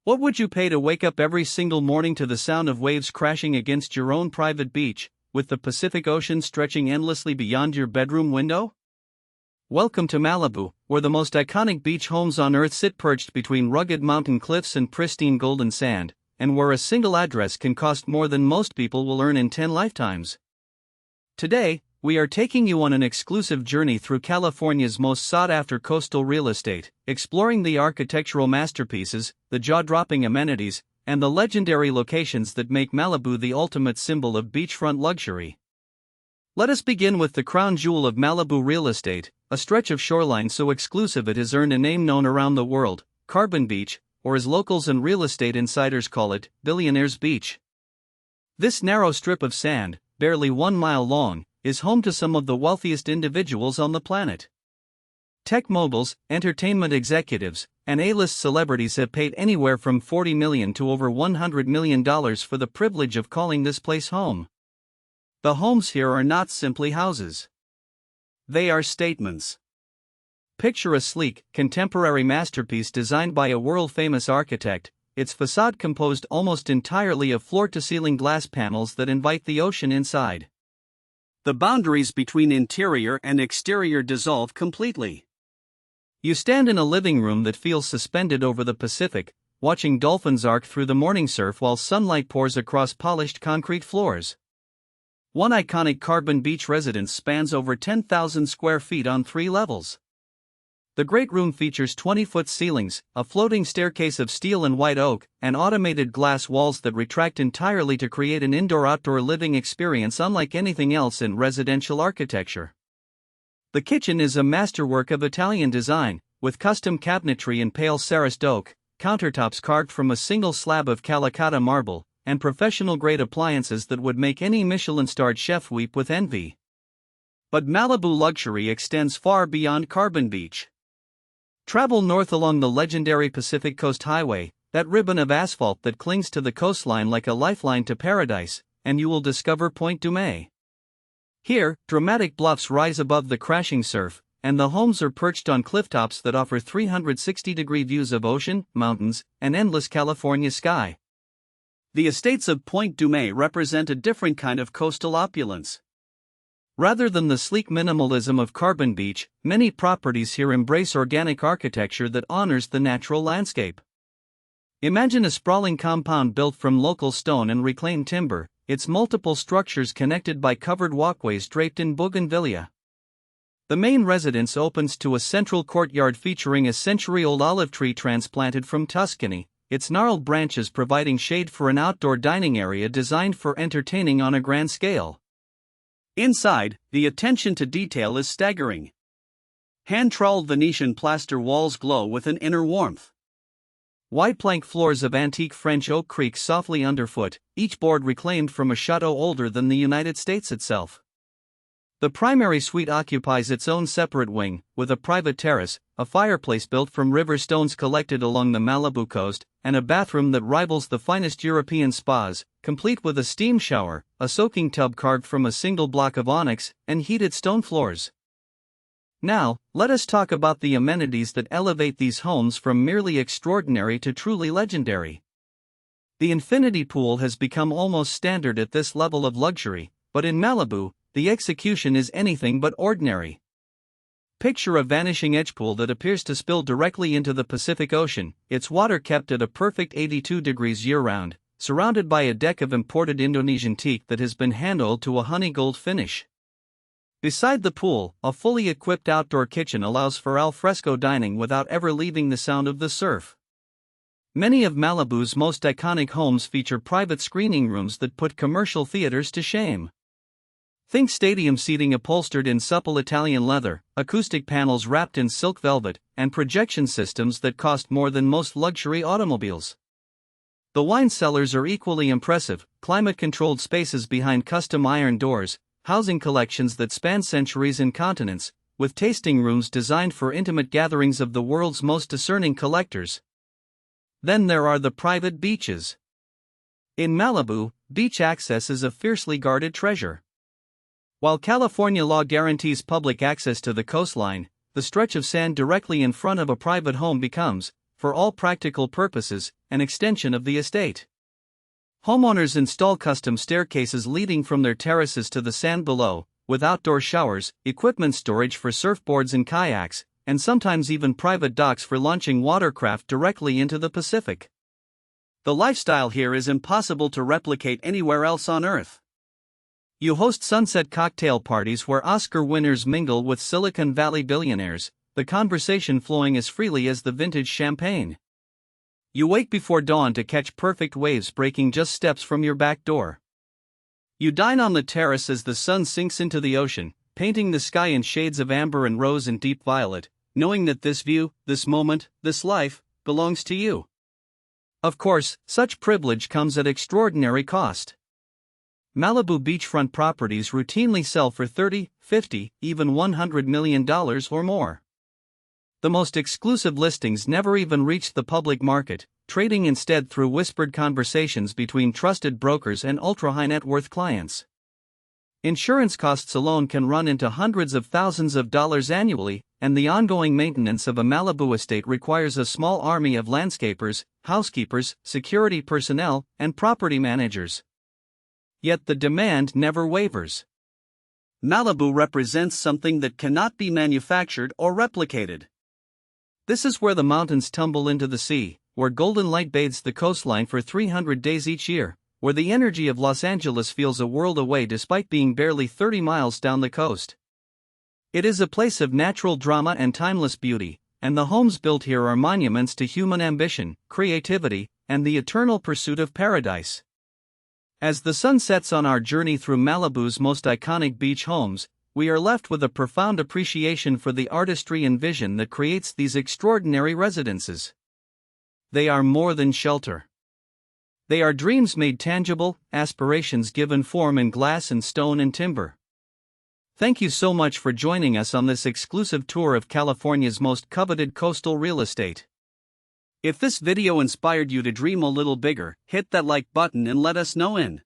What would you pay to wake up every single morning to the sound of waves crashing against your own private beach, with the Pacific Ocean stretching endlessly beyond your bedroom window? Welcome to Malibu, where the most iconic beach homes on Earth sit perched between rugged mountain cliffs and pristine golden sand, and where a single address can cost more than most people will earn in 10 lifetimes. Today, we are taking you on an exclusive journey through California's most sought-after coastal real estate, exploring the architectural masterpieces, the jaw-dropping amenities, and the legendary locations that make Malibu the ultimate symbol of beachfront luxury. Let us begin with the crown jewel of Malibu real estate, a stretch of shoreline so exclusive it has earned a name known around the world, Carbon Beach, or as locals and real estate insiders call it, Billionaire's Beach. This narrow strip of sand, barely 1 mile long, is home to some of the wealthiest individuals on the planet. Tech moguls, entertainment executives, and A-list celebrities have paid anywhere from $40 million to over $100 million for the privilege of calling this place home. The homes here are not simply houses. They are statements. Picture a sleek, contemporary masterpiece designed by a world-famous architect, its facade composed almost entirely of floor-to-ceiling glass panels that invite the ocean inside. The boundaries between interior and exterior dissolve completely. You stand in a living room that feels suspended over the Pacific, watching dolphins arc through the morning surf while sunlight pours across polished concrete floors. One iconic Carbon Beach residence spans over 10,000 square feet on 3 levels. The great room features 20-foot ceilings, a floating staircase of steel and white oak, and automated glass walls that retract entirely to create an indoor-outdoor living experience unlike anything else in residential architecture. The kitchen is a masterwork of Italian design, with custom cabinetry in pale Saraced oak, countertops carved from a single slab of Calicut marble, and professional-grade appliances that would make any Michelin-starred chef weep with envy. But Malibu luxury extends far beyond Carbon Beach. Travel north along the legendary Pacific Coast Highway, that ribbon of asphalt that clings to the coastline like a lifeline to paradise, and you will discover Point Dume. Here, dramatic bluffs rise above the crashing surf, and the homes are perched on clifftops that offer 360-degree views of ocean, mountains, and endless California sky. The estates of Point Dume represent a different kind of coastal opulence. Rather than the sleek minimalism of Carbon Beach, many properties here embrace organic architecture that honors the natural landscape. Imagine a sprawling compound built from local stone and reclaimed timber, its multiple structures connected by covered walkways draped in bougainvillea. The main residence opens to a central courtyard featuring a century-old olive tree transplanted from Tuscany, its gnarled branches providing shade for an outdoor dining area designed for entertaining on a grand scale. Inside, the attention to detail is staggering. Hand-troweled Venetian plaster walls glow with an inner warmth. Wide plank floors of antique French oak creak softly underfoot, each board reclaimed from a chateau older than the United States itself. The primary suite occupies its own separate wing, with a private terrace, a fireplace built from river stones collected along the Malibu coast, and a bathroom that rivals the finest European spas, complete with a steam shower, a soaking tub carved from a single block of onyx, and heated stone floors. Now, let us talk about the amenities that elevate these homes from merely extraordinary to truly legendary. The infinity pool has become almost standard at this level of luxury, but in Malibu, the execution is anything but ordinary. Picture a vanishing edge pool that appears to spill directly into the Pacific Ocean, its water kept at a perfect 82 degrees year-round, surrounded by a deck of imported Indonesian teak that has been hand-oiled to a honey gold finish. Beside the pool, a fully equipped outdoor kitchen allows for al fresco dining without ever leaving the sound of the surf. Many of Malibu's most iconic homes feature private screening rooms that put commercial theaters to shame. Think stadium seating upholstered in supple Italian leather, acoustic panels wrapped in silk velvet, and projection systems that cost more than most luxury automobiles. The wine cellars are equally impressive, climate-controlled spaces behind custom iron doors, housing collections that span centuries and continents, with tasting rooms designed for intimate gatherings of the world's most discerning collectors. Then there are the private beaches. In Malibu, beach access is a fiercely guarded treasure. While California law guarantees public access to the coastline, the stretch of sand directly in front of a private home becomes, for all practical purposes, an extension of the estate. Homeowners install custom staircases leading from their terraces to the sand below, with outdoor showers, equipment storage for surfboards and kayaks, and sometimes even private docks for launching watercraft directly into the Pacific. The lifestyle here is impossible to replicate anywhere else on Earth. You host sunset cocktail parties where Oscar winners mingle with Silicon Valley billionaires, the conversation flowing as freely as the vintage champagne. You wake before dawn to catch perfect waves breaking just steps from your back door. You dine on the terrace as the sun sinks into the ocean, painting the sky in shades of amber and rose and deep violet, knowing that this view, this moment, this life, belongs to you. Of course, such privilege comes at extraordinary cost. Malibu beachfront properties routinely sell for $30, $50, even $100 million or more. The most exclusive listings never even reach the public market, trading instead through whispered conversations between trusted brokers and ultra-high net worth clients. Insurance costs alone can run into hundreds of thousands of dollars annually, and the ongoing maintenance of a Malibu estate requires a small army of landscapers, housekeepers, security personnel, and property managers. Yet the demand never wavers. Malibu represents something that cannot be manufactured or replicated. This is where the mountains tumble into the sea, where golden light bathes the coastline for 300 days each year, where the energy of Los Angeles feels a world away despite being barely 30 miles down the coast. It is a place of natural drama and timeless beauty, and the homes built here are monuments to human ambition, creativity, and the eternal pursuit of paradise. As the sun sets on our journey through Malibu's most iconic beach homes, we are left with a profound appreciation for the artistry and vision that creates these extraordinary residences. They are more than shelter. They are dreams made tangible, aspirations given form in glass and stone and timber. Thank you so much for joining us on this exclusive tour of California's most coveted coastal real estate. If this video inspired you to dream a little bigger, hit that like button and let us know in